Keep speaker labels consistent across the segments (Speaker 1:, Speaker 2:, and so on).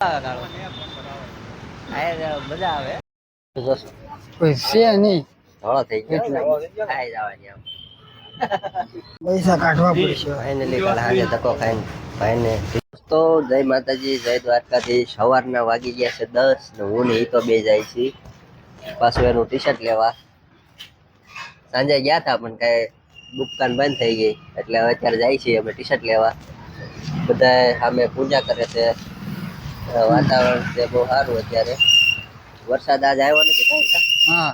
Speaker 1: મજા આવે
Speaker 2: કોઈ છે નહીં
Speaker 1: ધોળો થઈ ગયો ખાઈ જવાની આમ
Speaker 2: પૈસા કાઢવા પડશે
Speaker 1: ફાઇનલી કાલે સાંજે ધક્કો ખાઈને ભાઈને તો જય માતાજી જય દ્વારકાધીશ. સવારના વાગી ગયા છે 10 ને હું ને ઈ તો બે જાય છે પાછું એનું ટી શર્ટ લેવા. સાંજે ગયા હતા પણ કઈ દુકાન બંધ થઈ ગઈ એટલે હવે અત્યારે જાય છીએ અમે ટી શર્ટ લેવા. બધા સામે પૂજા કરે છે. વાતાવરણ છે બહુ સારું. અત્યારે વરસાદ આજ આવ્યો નથી કઈ.
Speaker 2: હા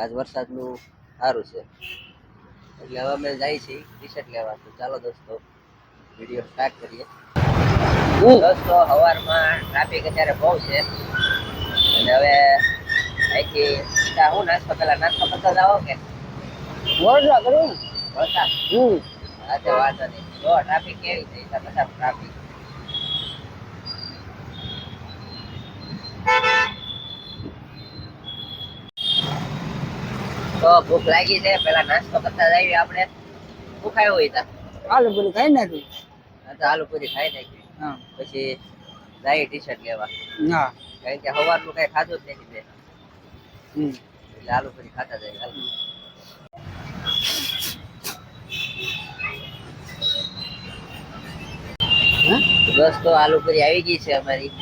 Speaker 1: આજ વરસાદનું સારું છે એટલે હવે અમે જાય છીએ ટી શર્ટ લેવા. તો ચાલો દોસ્તો વિડીયો સ્ટાર્ટ કરીએ. દોસ્તો સવારમાં ટ્રાફિક અત્યારે બહુ છે અને હવે અહીંથી હું નાસ્તો પેલા નાસ્તો કરતા જાઓ કે
Speaker 2: વરસાદ કરું
Speaker 1: વરસાદ આજે વાંધો નહીં. જો ટ્રાફિક કેવી થઈ છે બધા ટ્રાફિક. તો ભૂખ લાગી છે પેલા નાસ્તો કરતા જઈએ આપણે. શું ખાયું હોય તા
Speaker 2: આલુ પૂરી ખાઈ નાખી.
Speaker 1: તો આલુ પૂરી ખાઈ નાખી
Speaker 2: હા
Speaker 1: પછી જાય ટી શર્ટ લેવા.
Speaker 2: હા
Speaker 1: કારણ કે સવારનું કઈ ખાધું જ નથી એટલે આલુ પૂરી ખાતા જાય. દોસ્તો આલુ પૂરી આવી ગઈ છે અમારી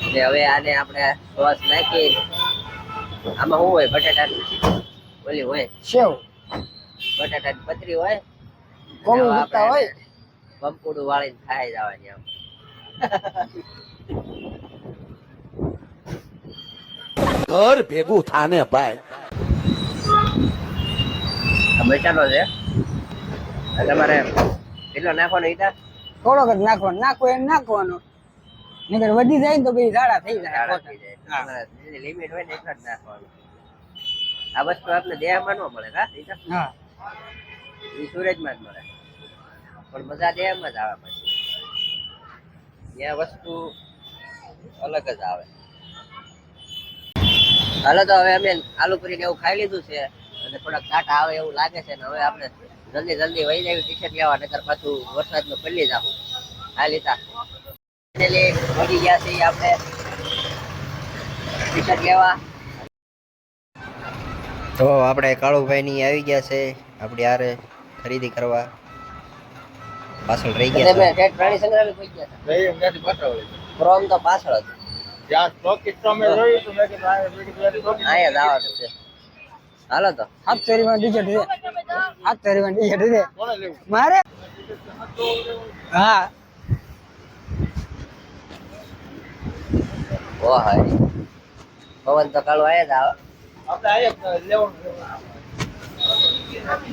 Speaker 1: એટલે હવે આને આપણે સોસ નાખી. આમાં શું હોય બટાટા ઓલી હોય
Speaker 2: સેવ
Speaker 1: બટાટાની પતરી હોય
Speaker 2: કોમી ભૂક્તા હોય
Speaker 1: પંપુડું વાળીને ખાઈ જવાની આમ.
Speaker 3: ઘર ભેગું થાને ભાઈ.
Speaker 1: મસાલો છે તમારે કેટલો નાખવાનો ઈટા
Speaker 2: થોડોક જ નાખવાનો. નાખવો એમ નાખવાનો નહીતર વધી જાય ને તો પછી ઝાડા થઈ જાય.
Speaker 1: લિમિટ હોય ને એટલા જ નાખવાનું. આ વસ્તુ આપણે દેહમાં ન મળે કા ઈટા
Speaker 2: હા
Speaker 1: એ સુરજમાં જ મળે પણ મજા દેહમાં જ આવે. પછી ત્યાં વસ્તુ અલગ જ આવે. હાલો તો હવે અમે આલુ પૂરી ને એવું ખાઈ લીધું છે અને થોડાક કાંટા આવે એવું લાગે છે ને હવે આપણે જલ્દી જલ્દી વહી જાય ટી શર્ટ લેવા નકર પાછું વરસાદમાં પલ્લી જાવ. આ લીધા વળી ગયા છીએ આપણે ટી શર્ટ લેવા. તો આપણે કાળુભાઈ ની આવી ગયા છે આપણી હારે ખરીદી કરવા. પાછળ રહી ગયા છે પ્રાણી સંગ્રહાલય પહોંચી ગયા હતા. ક્રોમ તો પાછળ હતું. અહીંયા જવાનું છે. હાલો તો
Speaker 2: હાથ ચોરીમાં ટીશર્ટ છે. હાથ ચોરીમાં ટીશર્ટ છે મારે. હા
Speaker 1: ઓ હાય પવન તો કાળો આયા જ આવે.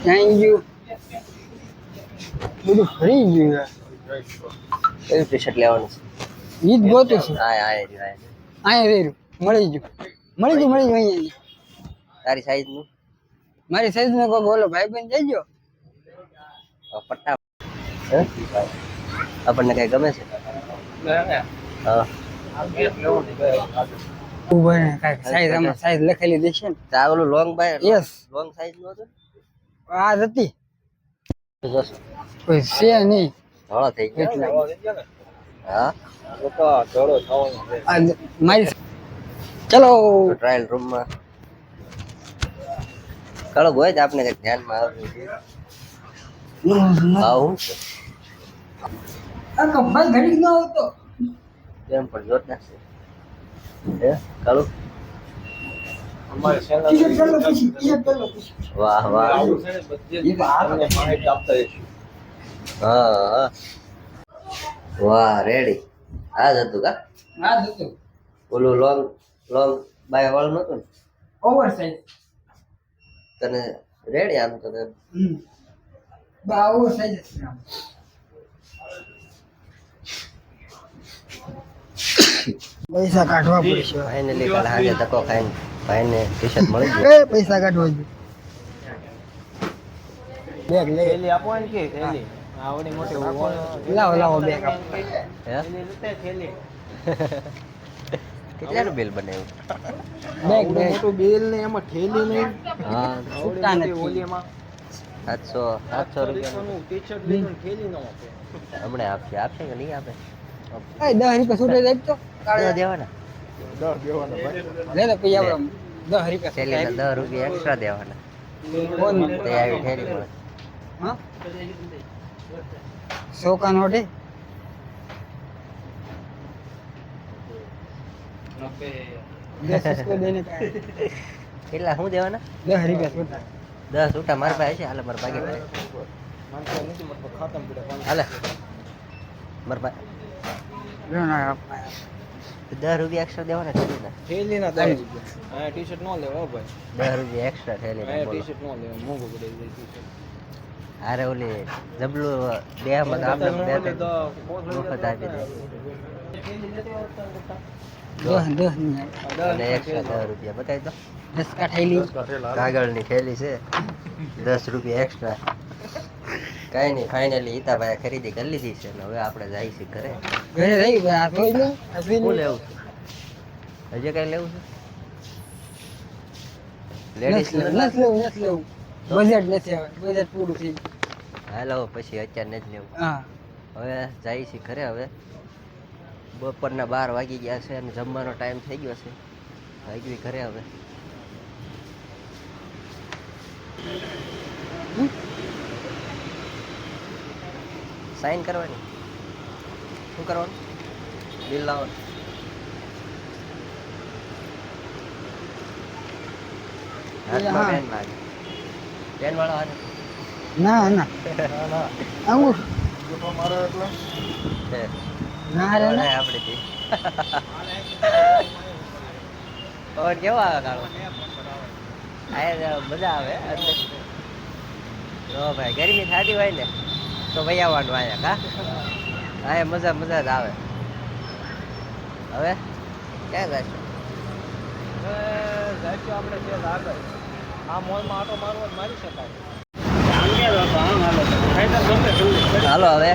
Speaker 2: Thank you. બધું ફરી ગયું.
Speaker 1: કયું ટી શર્ટ લેવાનું છે?
Speaker 2: ઈ જ ગોતું છે.
Speaker 1: હા
Speaker 2: અહીંયા રહ્યું મળી ગયું અહીંયા.
Speaker 1: તારી સાઈઝ નું
Speaker 2: મારી સાઈઝ નો કોઈ બોલો ભાઈ બંધ જઈ ગયો.
Speaker 1: પટ્ટા આપણને કઈ ગમે છે? હા
Speaker 2: ઉભા ને કાંઈક સાઈઝ આમાં સાઈઝ લખેલી દેશે ને.
Speaker 1: આ ઓલું લોંગ બાય
Speaker 2: યસ
Speaker 1: લોંગ સાઈઝ નું હતું.
Speaker 2: આ જ હતી
Speaker 1: જોશો
Speaker 2: કોઈ છે નહીં.
Speaker 1: ધોળો થઈ ગયો. હા
Speaker 2: મારી ચલો
Speaker 1: ટ્રાયલ રૂમ માં કળો હોય તો આપણે કઈ ધ્યાનમાં આવવું જોઈએ. હું છે
Speaker 2: આ કંપાઈ ઘડી ન આવતો
Speaker 1: કેમ પણ જોરદાર છે હે કળો. વાહ વાહ હા વાહ રેડી. આ જ હતું કા
Speaker 2: હા દોસ્તો
Speaker 1: ઓલું લોંગ બાય વાળું નતું ને
Speaker 2: ઓવર સાઈઝ
Speaker 1: તને રેડી આમ તો
Speaker 2: બા ઓવર સાઈઝ છે. પૈસા કાઢવા પડશે.
Speaker 1: ફાઇનલી કાલે સાંજે ધક્કો ખાઈને ભાઈને ટી શર્ટ મળી ગયું.
Speaker 2: એ પૈસા કાઢવા જોઈએ. બેગ લે
Speaker 4: થેલી આપો ને કે થેલી આવડી મોટી
Speaker 2: લાવો બેગ આપો.
Speaker 1: હે કેટલાનું બિલ બનાવ્યું?
Speaker 2: બેગ
Speaker 4: મોટું બિલ ને એમાં થેલી નહીં.
Speaker 1: હા
Speaker 2: છૂટા નથી.
Speaker 4: ઓલીમાં
Speaker 1: 700 રૂપિયાનું
Speaker 4: ટી શર્ટ લીધું થેલી ન આપે.
Speaker 1: હમણાં આપશે કે નહીં આપે?
Speaker 2: એ 10 રૂપિયા છૂટે જાય તો
Speaker 1: દસ દેવાના
Speaker 2: લે તો પછી આપણે 10 રૂપિયા
Speaker 1: થેલીના 10 રૂપિયા એક્સ્ટ્રા દેવાના
Speaker 2: કોણ
Speaker 1: તે આવી થેલી મળે
Speaker 2: હા 100 का नोट है दस इसको देने का है
Speaker 1: કેટલા શું દેવાના
Speaker 2: 10 रुपया छूटा
Speaker 1: 10 છૂટા મારા પાસે છે હાલે મારા ભાગે હાલે મારા પાસે
Speaker 2: लो ना
Speaker 1: 10 રૂપિયા એક્સ્ટ્રા દેવાના થેલીના
Speaker 4: થેલીના 10 રૂપિયા હા ટી શર્ટ નો લેવો ભાઈ
Speaker 1: 10 રૂપિયા એક્સ્ટ્રા થેલીના
Speaker 4: હા
Speaker 1: બોલો
Speaker 4: ટી શર્ટ નો લેવો મોંઘું પડે છે ટી શર્ટ
Speaker 1: અરે ઓલી જબલું બે માં આપણે બે વખત આપી દે
Speaker 2: दो दो नहीं
Speaker 1: અને એક્સ્ટ્રા 10 રૂપિયા બતાવી દો
Speaker 2: 10 का थैली
Speaker 1: કાગળની થેલી છે 10 રૂપિયા એક્સ્ટ્રા કાંઈ નહીં ફાઇનલી ઈતાભાઈ ખરીદી કરી લીધી છે ને હવે આપણે જાય છે ઘરે
Speaker 2: घरे रही आ तो लो अभी
Speaker 1: શું લેવું છે હજી કઈ લેવું છે લેડીઝ
Speaker 2: नस लो बजट નથી આવે બજેટ પૂરું થઈ
Speaker 1: હાલો પછી અત્યારે નથી લેવું
Speaker 2: હા
Speaker 1: હવે જાય છે ઘરે હવે બપોરના 12 વાગી ગયા છે અને જમવાનો ટાઈમ થઈ ગયો છે આવી ઘરે હવે સાઈન કરવાની શું કરવાનું બિલ લાવવાનું હાથમાં પેન લાગે પેન વાળો હાથ
Speaker 2: ના ના આવું
Speaker 1: છે
Speaker 2: ના રે ના
Speaker 1: આપણે ઓર કેવો આવે કાળો આ મજા આવે એટલે ઓ ભાઈ ગરમી થતી હોય ને તો ભાઈ આવવાનું આયા કા આ મજા મજા જ આવે હવે ક્યાં જશે
Speaker 4: જાઈશું આપણે છે આગળ આ મોલમાં આટો મારવો હોય તો મારી શકાય
Speaker 1: હાલો હવે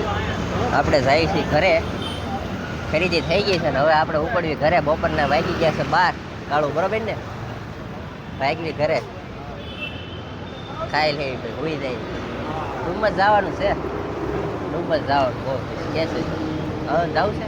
Speaker 1: આપણે જઈએ છીએ ઘરે ખરીદી થઈ ગઈ છે ને હવે આપણે ઉપડવી ઘરે બપોરના વાગી ગયા છે 12 કાળું બરોબર ને વાગવી ઘરે ખાઈ લઈ ભાઈ હોઈ જાય ડુમ્મસ જવાનું છે ડુમ્મસ જવાનું બહુ કે છે હવે જવું છે